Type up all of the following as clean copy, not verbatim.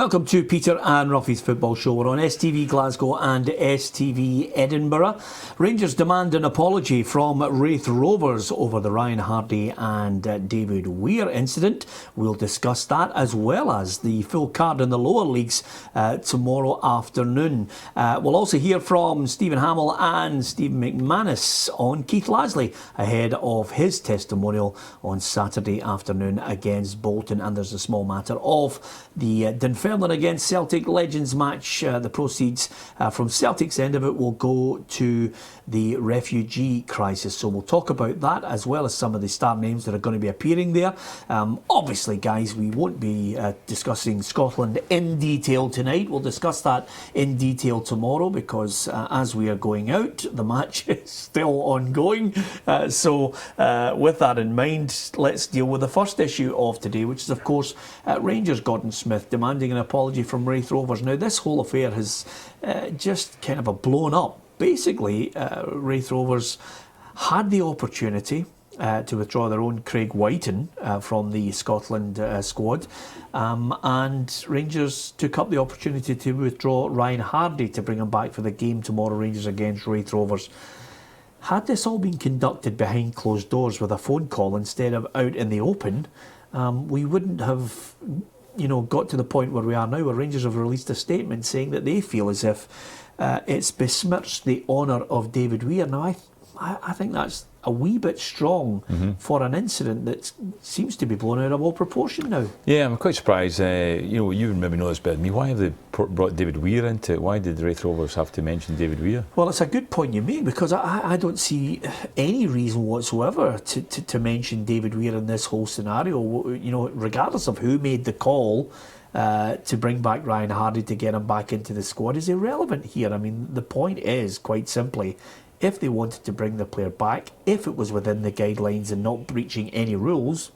Welcome to Peter and Ruffy's Football Show. We're on STV Glasgow and STV Edinburgh. Rangers demand an apology from Raith Rovers over the Ryan Hardy and David Weir incident. We'll discuss that as well as the full card in the lower leagues tomorrow afternoon. We'll also hear from Stephen Hamill and Stephen McManus on Keith Lasley ahead of his testimonial on Saturday afternoon against Bolton. And there's a small matter of the Dunfermline against Celtic Legends match. The proceeds from Celtic's end of it will go to the refugee crisis. So we'll talk about that as well as some of the star names that are going to be appearing there. Obviously, guys, we won't be discussing Scotland in detail tonight. We'll discuss that in detail tomorrow because as we are going out, the match is still ongoing. So with that in mind, let's deal with the first issue of today, which is, of course, Rangers Gordon Smith demanding an apology from Raith Rovers. Now, this whole affair has just kind of blown up. Basically, Raith Rovers had the opportunity to withdraw their own Craig Whiten from the Scotland squad, and Rangers took up the opportunity to withdraw Ryan Hardy to bring him back for the game tomorrow, Rangers against Raith Rovers. Had this all been conducted behind closed doors with a phone call instead of out in the open, we wouldn't have got to the point where we are now, where Rangers have released a statement saying that they feel as if it's besmirched the honour of David Weir. Now, I think that's a wee bit strong for an incident that seems to be blown out of all proportion now. Yeah, I'm quite surprised. You maybe know this better than me. Why have they brought David Weir into it? Why did the Raith Rovers have to mention David Weir? Well, it's a good point you make, because I don't see any reason whatsoever to mention David Weir in this whole scenario. Regardless of who made the call to bring back Ryan Hardy to get him back into the squad is irrelevant here. I mean, the point is, quite simply, if they wanted to bring the player back, if it was within the guidelines and not breaching any rules,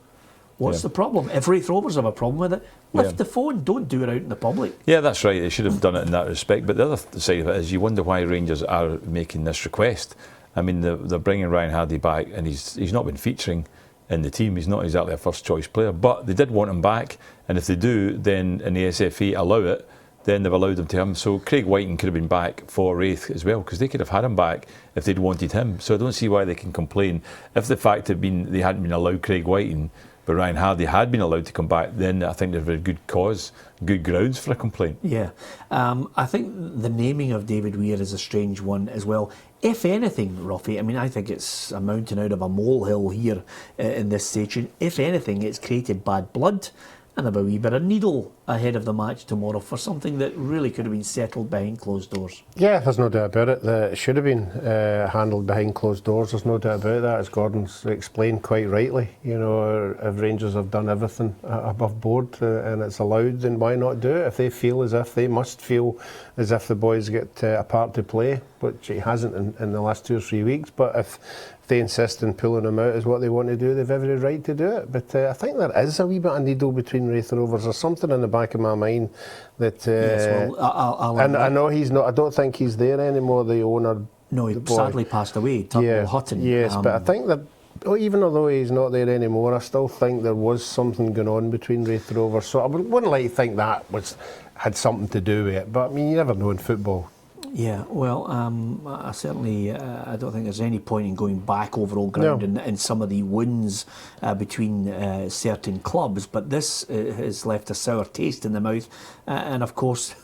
what's the problem? If Raith Rovers have a problem with it, lift the phone, don't do it out in the public. Yeah, that's right, they should have done it in that respect. But the other side of it is, you wonder why Rangers are making this request. I mean, they're bringing Ryan Hardy back, and he's not been featuring in the team. He's not exactly a first choice player, but they did want him back, and if they do, then in the SFA allow it, then they've allowed him to him. So Craig Whiten could have been back for Raith as well, because they could have had him back if they'd wanted him. So I don't see why they can complain. If the fact had been they hadn't been allowed Craig Whiten, but Ryan Hardy had been allowed to come back, then I think there's a good cause, good grounds for a complaint. Yeah. I think the naming of David Weir is a strange one as well. If anything, Ruffy, I mean, I think it's a mountain out of a molehill here in this station. If anything, it's created bad blood and a wee bit of needle ahead of the match tomorrow for something that really could have been settled behind closed doors. Yeah, there's no doubt about it. It should have been handled behind closed doors. There's no doubt about that, as Gordon's explained quite rightly. If Rangers have done everything above board and it's allowed, then why not do it? If they feel as if they must feel as if the boys get a part to play, which he hasn't in the last 2 or 3 weeks, but if they insist on pulling him out is what they want to do, they've every right to do it. But I think there is a wee bit of needle between Raith Rovers. There's something in the back of my mind that yes, well, I'll I know he's not. I don't think he's there anymore, the owner. No, he sadly passed away, Turnbull Hutton. Yes, but I think that even although he's not there anymore, I still think there was something going on between Raith Rovers. So I wouldn't like to think that had something to do with it. But I mean, you never know in football. Yeah, well, I certainly I don't think there's any point in going back over old ground in some of the wins between certain clubs, but this has left a sour taste in the mouth. And of course,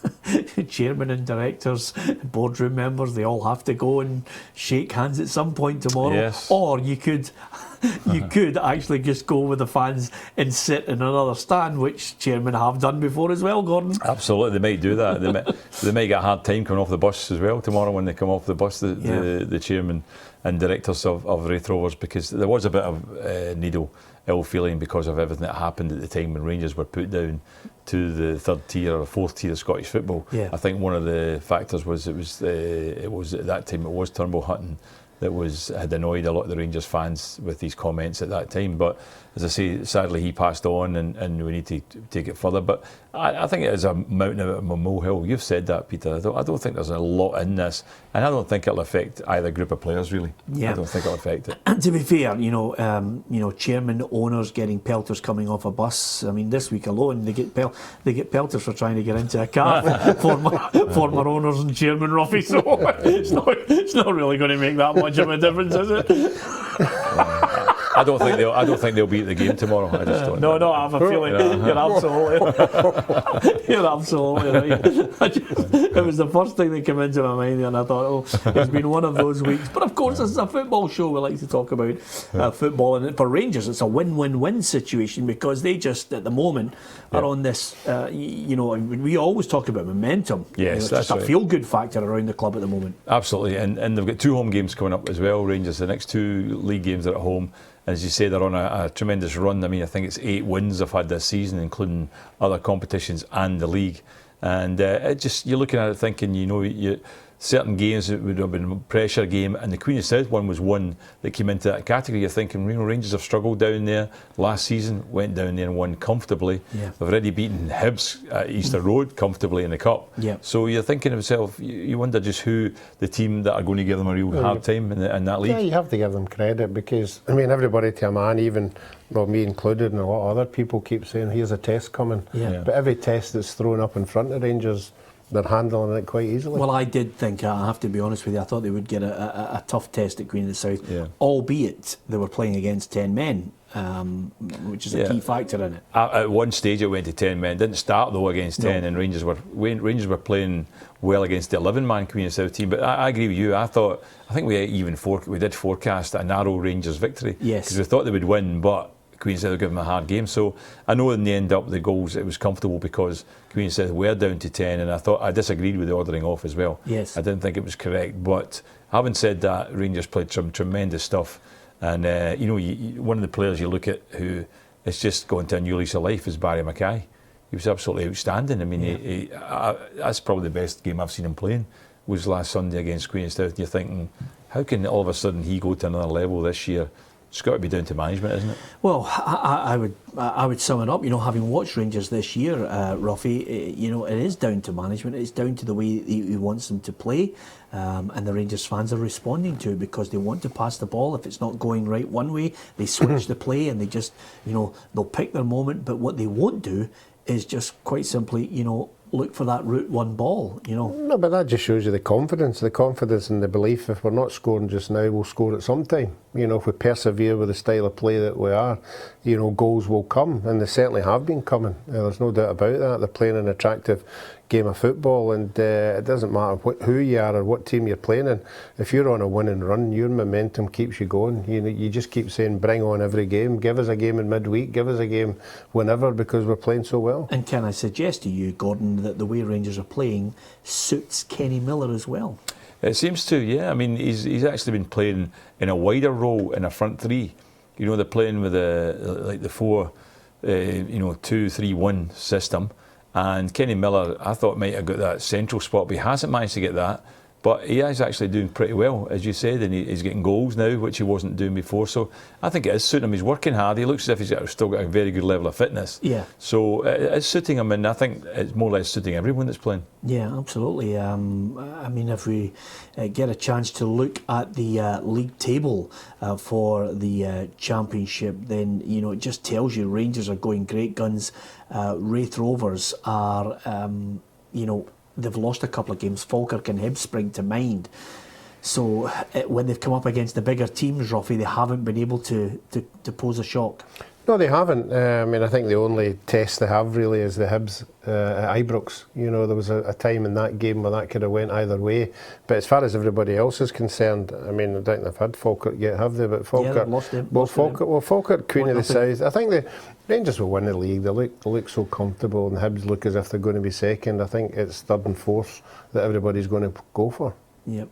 chairman and directors, boardroom members, they all have to go and shake hands at some point tomorrow. Yes. Or you could actually just go with the fans and sit in another stand, which chairmen have done before as well, Gordon. Absolutely, they might do that. They might get a hard time coming off the bus as well tomorrow when they come off the bus, the chairman and directors of Raith Rovers, because there was a bit of needle ill feeling because of everything that happened at the time when Rangers were put down to the third tier or fourth tier of Scottish football. I think one of the factors was it was at that time it was Turnbull Hutton that had annoyed a lot of the Rangers fans with his comments at that time. But as I say, sadly he passed on, and we need to take it further. But I think it is a mountain out of a molehill. You've said that, Peter. I don't think there's a lot in this, and I don't think it'll affect either group of players really. Yeah. I don't think it'll affect it. And to be fair, chairman, owners getting pelters coming off a bus. I mean, this week alone, they get pelters for trying to get into a car. former owners and chairman, Ruffy. So it's not really going to make that much of a difference, is it? I don't think they'll be at the game tomorrow. I just don't. No, I have a feeling you're absolutely right. It was the first thing that came into my mind, and I thought, it's been one of those weeks. But of course, this is a football show. We like to talk about football, and for Rangers, it's a win-win-win situation, because they just at the moment are on this. We always talk about momentum. Yes, it's that's just a right. feel-good factor around the club at the moment. Absolutely, and they've got 2 home games coming up as well. Rangers, the next 2 league games are at home. As you say, they're on a tremendous run. I mean, I think it's 8 wins they've had this season, including other competitions and the league. And you're looking at it thinking, certain games that would have been a pressure game, and the Queen of South one was one that came into that category. You're thinking, Rangers have struggled down there last season, went down there and won comfortably. Yeah. They've already beaten Hibs at Easter Road comfortably in the Cup. Yeah. So you're thinking to yourself, you wonder just who the team that are going to give them a real hard time in that league. Yeah, you have to give them credit, because everybody to a man, even me included, and a lot of other people keep saying, here's a test coming. Yeah. But every test that's thrown up in front of Rangers, they're handling it quite easily. Well, I did think, I have to be honest with you, I thought they would get a tough test at Queen of the South, albeit they were playing against 10 men, which is a key factor in it. At one stage it went to 10 men. Didn't start though against 10, and Rangers were playing well against the 11-man Queen of the South team. But I agree with you. I think we did forecast a narrow Rangers victory. Yes. Because we thought they would win, but Queen of South would give them a hard game. So I know in the end up the goals it was comfortable, because Queen of South were down to 10, and I disagreed with the ordering off as well. Yes. I didn't think it was correct. But having said that, Rangers played some tremendous stuff. And one of the players you look at who is just going to a new lease of life is Barry Mackay. He was absolutely outstanding. I mean, that's probably the best game I've seen him playing, was last Sunday against Queen of South. You're thinking, how can all of a sudden he go to another level this year? It's got to be down to management, isn't it? Well, I would sum it up. Having watched Rangers this year, Ruffy, it is down to management. It's down to the way he wants them to play, and the Rangers fans are responding to it, because they want to pass the ball. If it's not going right one way, they switch the play, and they just, they'll pick their moment. But what they won't do is just quite simply, look for that route one ball, No, but that just shows you the confidence and the belief. If we're not scoring just now, we'll score at some time. If we persevere with the style of play that we are, goals will come, and they certainly have been coming. There's no doubt about that. They're playing an attractive game of football, and it doesn't matter who you are or what team you're playing in. If you're on a winning run, your momentum keeps you going. You just keep saying, bring on every game, give us a game in midweek, give us a game whenever, because we're playing so well. And can I suggest to you, Gordon, that the way Rangers are playing suits Kenny Miller as well? It seems to, yeah. I mean, he's actually been playing in a wider role in a front three. They're playing with the 4-2-3-1 system. And Kenny Miller, I thought, might have got that central spot, but he hasn't managed to get that. But he is actually doing pretty well, as you said, and he's getting goals now, which he wasn't doing before. So I think it is suiting him. He's working hard. He looks as if he's still got a very good level of fitness. Yeah. So it's suiting him, and I think it's more or less suiting everyone that's playing. Yeah, absolutely. I mean, if we get a chance to look at the league table for the championship, then it just tells you Rangers are going great guns. Raith Rovers are, they've lost a couple of games. Falkirk and Hibs spring to mind. So when they've come up against the bigger teams, Ruffy, they haven't been able to pose a shock. No, they haven't. I think the only test they have really is the Hibs at Ibrox. There was a time in that game where that could have went either way. But as far as everybody else is concerned, I don't think they've had Falkirk yet, have they? But Falkirk, they've lost them. Falkirk, Queen of the South. I think the Rangers will win the league. They look so comfortable, and Hibs look as if they're going to be second. I think it's third and fourth that everybody's going to go for. Yep,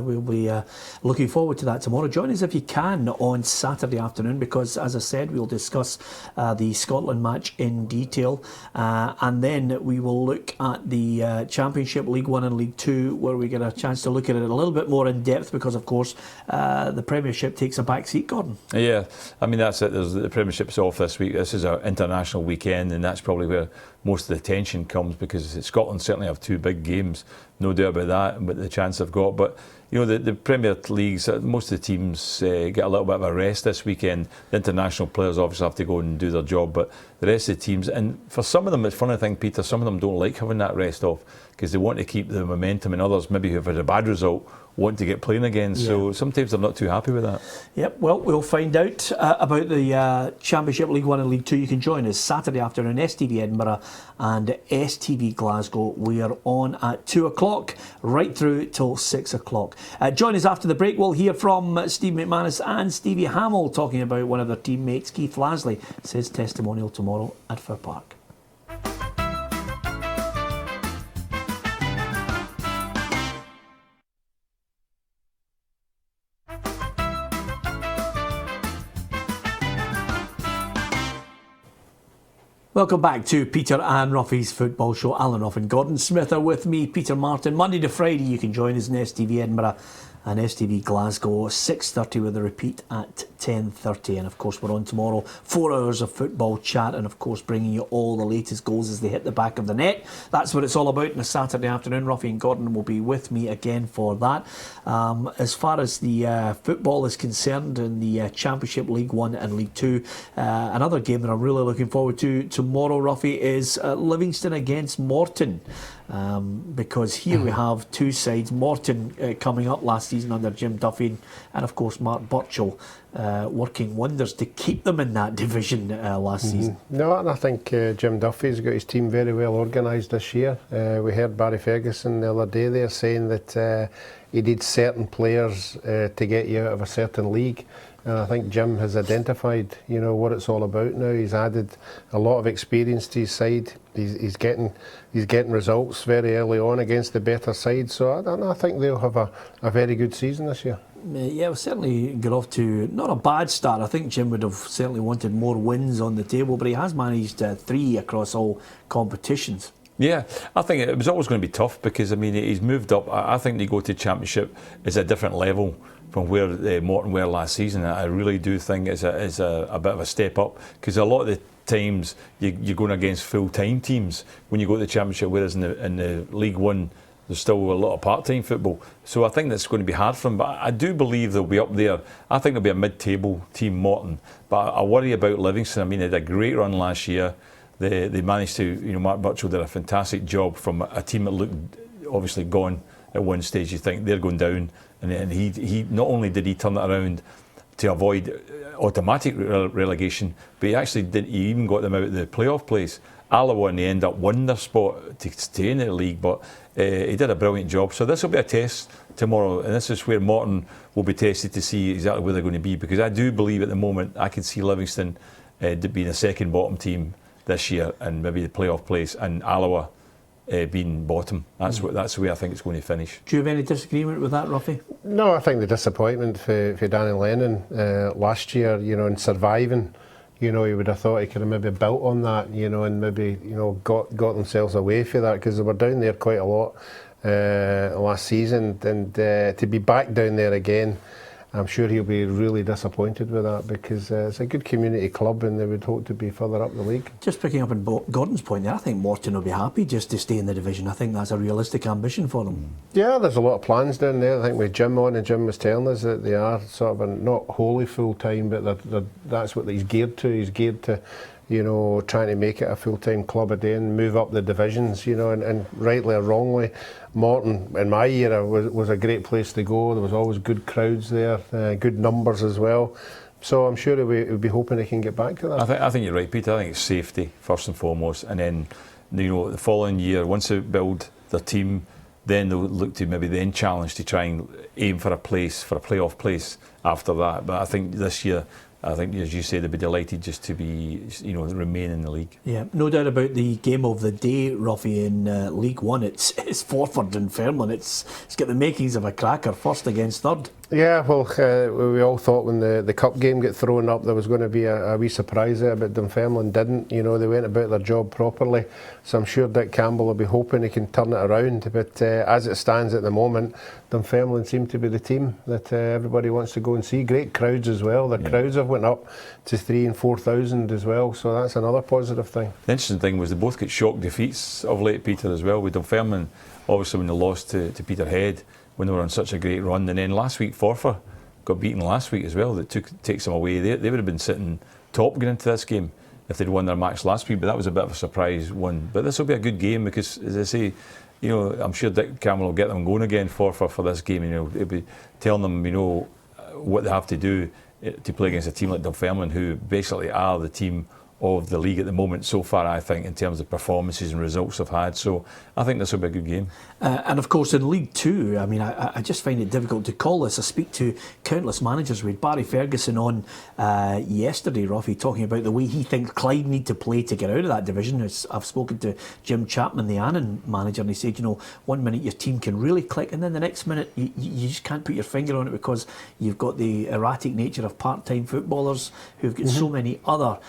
we'll be looking forward to that tomorrow. Join us if you can on Saturday afternoon, because, as I said, we'll discuss the Scotland match in detail, and then we will look at the Championship, League One and League Two, where we get a chance to look at it a little bit more in depth, because, of course, the Premiership takes a back seat, Gordon. Yeah, I mean, that's it. The Premiership's off this week. This is our international weekend, and that's probably where most of the tension comes, because Scotland certainly have two big games, no doubt about that, but the chance they've got. But you know, the Premier Leagues, most of the teams get a little bit of a rest this weekend. The international players obviously have to go and do their job, but the rest of the teams, and for some of them, it's funny thing, Peter, some of them don't like having that rest off because they want to keep the momentum, and others, maybe who've had a bad result, want to get playing again. Yeah. So sometimes they're not too happy with that. Yep, well, we'll find out about the Championship, League One and League Two. You can join us Saturday afternoon, STV Edinburgh and STV Glasgow. We are on at 2 o'clock, right through till 6 o'clock. Join us after the break. We'll hear from Steve McManus and Stevie Hamill talking about one of their teammates, Keith Lasley, his testimonial tomorrow at Fir Park. Welcome back to Peter and Ruffy's Football Show. Alan Ruff and Gordon Smith are with me, Peter Martin. Monday to Friday you can join us in STV Edinburgh and STV Glasgow, 6:30 with a repeat at 10:30. And of course we're on tomorrow, 4 hours of football chat, and of course bringing you all the latest goals as they hit the back of the net. That's what it's all about on a Saturday afternoon. Ruffy and Gordon will be with me again for that. As far as the football is concerned, in the Championship, League One and League Two, another game that I'm really looking forward to tomorrow, Ruffy, is Livingston against Morton. Because here we have two sides. Morton coming up last season under Jim Duffy, and of course Mark Burchell working wonders to keep them in that division last season. No, and I think Jim Duffy's got his team very well organised this year. We heard Barry Ferguson the other day there saying that he needs certain players to get you out of a certain league. And I think Jim has identified, you know, what it's all about now. He's added a lot of experience to his side. He's getting results very early on against the better side. So I think they'll have a very good season this year. Yeah, we'll certainly get off to not a bad start. I think Jim would have certainly wanted more wins on the table, but he has managed 3 across all competitions. Yeah, I think it was always going to be tough because, I mean, he's moved up. I think they go to Championship is a different level from where Morton were last season. I really do think it's a bit of a step up, because a lot of the times you're going against full-time teams when you go to the Championship, whereas in the League One there's still a lot of part-time football. So I think that's going to be hard for them, but I do believe they'll be up there. I think they'll be a mid-table team, Morton, but I worry about Livingston. I mean, they had a great run last year. They managed to, you know, Mark Burchell did a fantastic job from a team that looked obviously gone at one stage. You think they're going down, and he not only did he turn it around to avoid automatic relegation, but he actually did. He even got them out of the playoff place. Alloa in the end up won their spot to stay in the league, but he did a brilliant job. So this will be a test tomorrow, and this is where Morton will be tested to see exactly where they're going to be, because I do believe at the moment I can see Livingston being a second bottom team this year, and maybe the playoff place, and Alloa being bottom. That's the way I think it's going to finish. Do you have any disagreement with that, Ruffy? No, I think the disappointment for Danny Lennon last year, you know, in surviving, you know, you would have thought he could have maybe built on that, you know, and maybe, you know, got themselves away for that, because they were down there quite a lot last season, and to be back down there again, I'm sure he'll be really disappointed with that, because it's a good community club and they would hope to be further up the league. Just picking up on Gordon's point there, I think Morton will be happy just to stay in the division. I think that's a realistic ambition for them. Yeah, there's a lot of plans down there. I think with Jim on, and Jim was telling us that they are sort of not wholly full-time, but that's what he's geared to. He's geared to, you know, trying to make it a full-time club again, move up the divisions, you know, and rightly or wrongly, Morton in my era was a great place to go. There was always good crowds there, good numbers as well. So I'm sure we'll be hoping they can get back to that. I think you're right, Peter. I think it's safety first and foremost, and then, you know, the following year, once they build their team, then they'll look to maybe then challenge to try and aim for a place, for a playoff place after that. But I think this year I think, as you say, they'd be delighted just to be, remain in the league. Yeah, no doubt about the game of the day, Ruffy, in League One. It's Forfar Dunfermline. It's got the makings of a cracker, first against third. Yeah, well, we all thought when the cup game got thrown up there was going to be a wee surprise there, but Dunfermline didn't. They went about their job properly, so I'm sure Dick Campbell will be hoping he can turn it around. But as it stands at the moment, Dunfermline seem to be the team that everybody wants to go and see. Great crowds as well. The crowds have went up to 3,000 and 4,000 as well, so that's another positive thing. The interesting thing was they both got shock defeats of late, Peter, as well. With Dunfermline, obviously when they lost to Peterhead, when they were on such a great run, and then last week Forfar got beaten last week as well. That takes them away. They would have been sitting top going into this game if they'd won their match last week, but that was a bit of a surprise one. But this will be a good game because, as I say, I'm sure Dick Campbell will get them going again for this game. He'll be telling them, what they have to do to play against a team like Dunfermline, who basically are the team of the league at the moment so far, I think, in terms of performances and results they've had. So I think this will be a good game. And of course in League Two, I mean, I just find it difficult to call this. I speak to countless managers. We had Barry Ferguson on yesterday, Ruffy, talking about the way he thinks Clyde need to play to get out of that division. I've spoken to Jim Chapman, the Annan manager, and he said, 1 minute your team can really click, and then the next minute you just can't put your finger on it because you've got the erratic nature of part-time footballers who've got so many other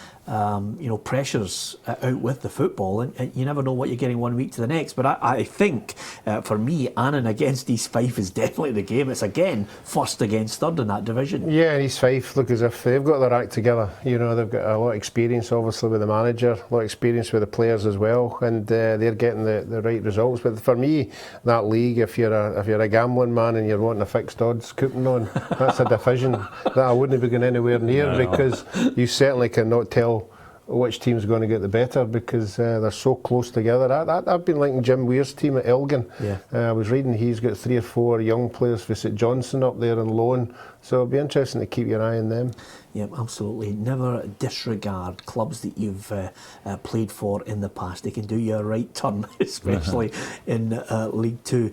pressures out with the football, and you never know what you're getting 1 week to the next. But I think, for me, Annan against East Fife is definitely the game. It's again first against third in that division. Yeah, and East Fife look as if they've got their act together. They've got a lot of experience, obviously, with the manager, a lot of experience with the players as well, and they're getting the right results. But for me, that league, if you're a gambling man and you're wanting a fixed odds coupon on, that's a division that I wouldn't be going anywhere near, because you certainly cannot tell which team's going to get the better because they're so close together. I've been liking Jim Weir's team at Elgin. Yeah. I was reading he's got 3 or 4 young players for St Johnstone up there on loan, so it'll be interesting to keep your eye on them. Yeah, absolutely. Never disregard clubs that you've played for in the past. They can do you a right turn, especially in League Two.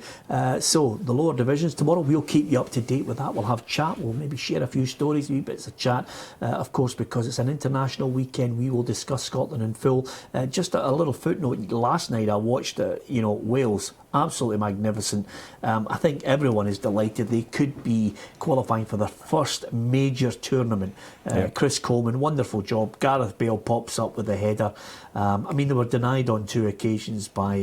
So the lower divisions, tomorrow we'll keep you up to date with that. We'll have chat, we'll maybe share a few stories, wee bits of chat. Of course, because it's an international weekend, we will discuss Scotland in full. Just a little footnote, last night I watched Wales. Absolutely magnificent. I think everyone is delighted. They could be qualifying for their first major tournament. Chris Coleman, wonderful job. Gareth Bale pops up with a header. They were denied on 2 occasions by,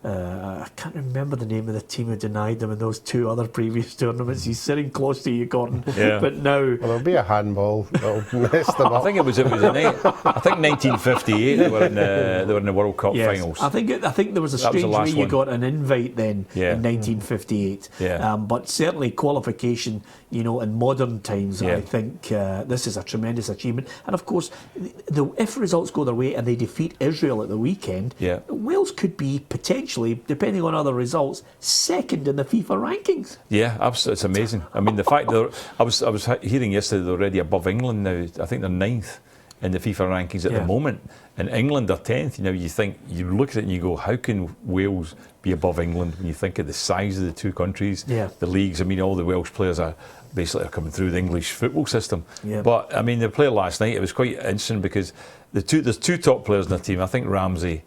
I can't remember the name of the team who denied them in those 2 other previous tournaments. He's sitting close to you, Gordon. Yeah. But now... Well, there'll be a handball that'll mess them up. I think it was I think 1958 they were in the World Cup finals. I think there was a strange way you got an invite then in 1958. Yeah. But certainly qualification, in modern times, I think this is a tremendous achievement. And of course, if results go their way and they defeat Israel at the weekend, Wales could be potentially, depending on other results, second in the FIFA rankings. Yeah, absolutely, it's amazing. The fact that I was hearing yesterday they're already above England now. I think they're 9th in the FIFA rankings at the moment, and England are 10th. You look at it and you go, how can Wales be above England when you think of the size of the 2 countries, the leagues? All the Welsh players are basically coming through the English football system. Yeah. But the player last night, it was quite interesting because there's 2 top players in the team. I think Ramsey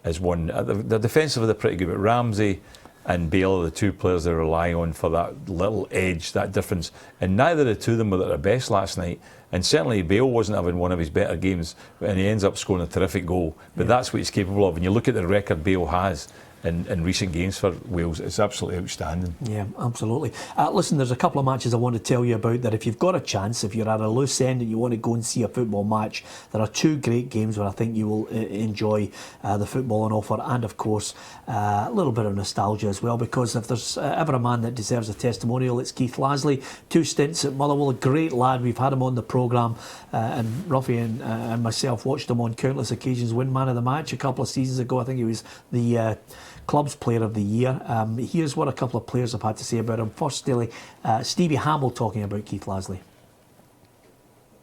is one. The defensively they're pretty good, but Ramsey and Bale are the 2 players they rely on for that little edge, that difference. And neither of the 2 of them were at their best last night. And certainly Bale wasn't having one of his better games, and he ends up scoring a terrific goal. But that's what he's capable of. And you look at the record Bale has in recent games for Wales, it's absolutely outstanding. Yeah, absolutely. Listen, there's a couple of matches I want to tell you about that if you've got a chance, if you're at a loose end and you want to go and see a football match, there are 2 great games where I think you will enjoy the football on offer, and of course a little bit of nostalgia as well, because if there's ever a man that deserves a testimonial, it's Keith Lasley. 2 stints at Motherwell, a great lad. We've had him on the programme, and Ruffy and myself watched him on countless occasions win man of the match a couple of seasons ago. I think he was the Club's Player of the Year. Here's what a couple of players have had to say about him. First, Stevie Hamill talking about Keith Lasley.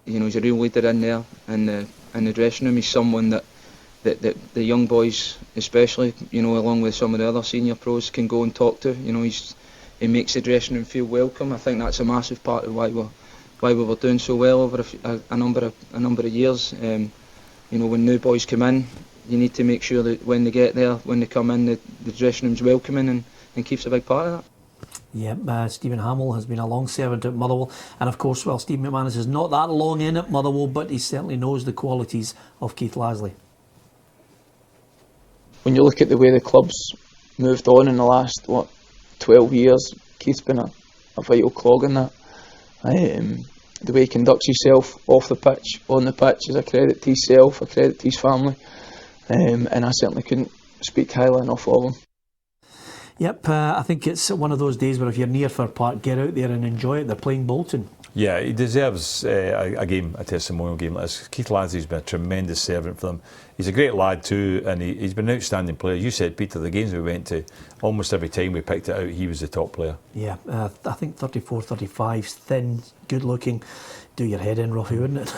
He's a real leader in there in the dressing room. He's someone that the young boys, especially, along with some of the other senior pros, can go and talk to. He makes the dressing room feel welcome. I think that's a massive part of why why we were doing so well over a number of years. You know, when new boys come in, you need to make sure that when they get there, when they come in, the dressing room's welcoming, and Keith's a big part of that. Yeah, Stephen Hamill has been a long servant at Motherwell, and of course, well, Steve McManus is not that long in at Motherwell, but he certainly knows the qualities of Keith Lasley. When you look at the way the club's moved on in the last 12 years, Keith's been a vital clog in that. The way he conducts himself off the pitch, on the pitch, is a credit to himself, a credit to his family, and I certainly couldn't speak highly enough of him. Yep, I think it's one of those days where if you're near Fir Park, get out there and enjoy it. They're playing Bolton. Yeah, he deserves a testimonial game like this. Keith Lasley's been a tremendous servant for them. He's a great lad too, and he's been an outstanding player. You said, Peter, the games we went to, almost every time we picked it out, he was the top player. Yeah, I think 34, 35, thin, good looking. Do your head in, Ruffy, wouldn't it?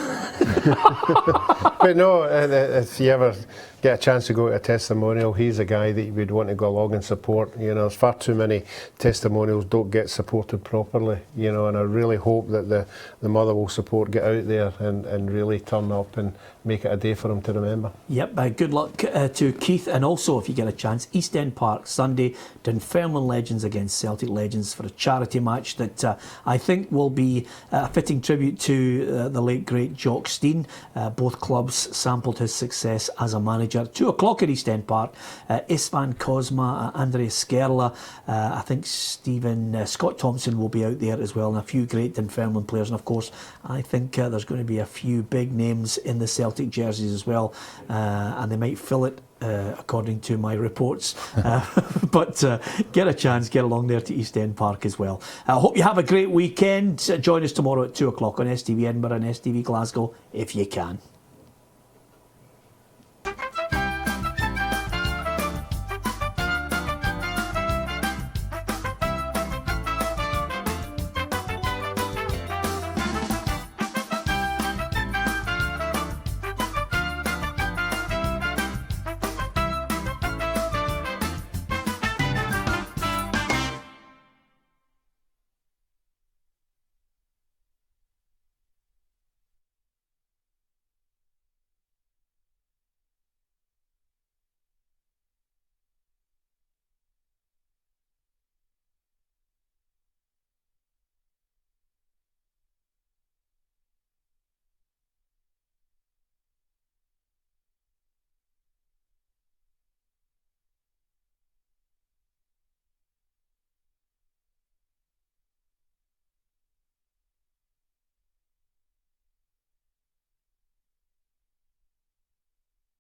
But no, if you ever get a chance to go to a testimonial, he's a guy that you would want to go along and support. You know, there's far too many testimonials don't get supported properly, you know, and I really hope that the Motherwell support get out there and really turn up and make it a day for them to remember. Yep, good luck to Keith, and also, if you get a chance, East End Park Sunday, Dunfermline Legends against Celtic Legends for a charity match that I think will be a fitting tribute to the late great Jock Stein. Both clubs sampled his success as a manager. 2 o'clock at East End Park, Istvan Kozma, Andreas Skerla, I think Scott Thompson will be out there as well, and a few great Dunfermline players, and of course I think there's going to be a few big names in the Celtic jerseys as well, and they might fill it according to my reports. But get a chance, get along there to East End Park as well. I hope you have a great weekend. Join us tomorrow at 2 o'clock on STV Edinburgh and STV Glasgow if you can.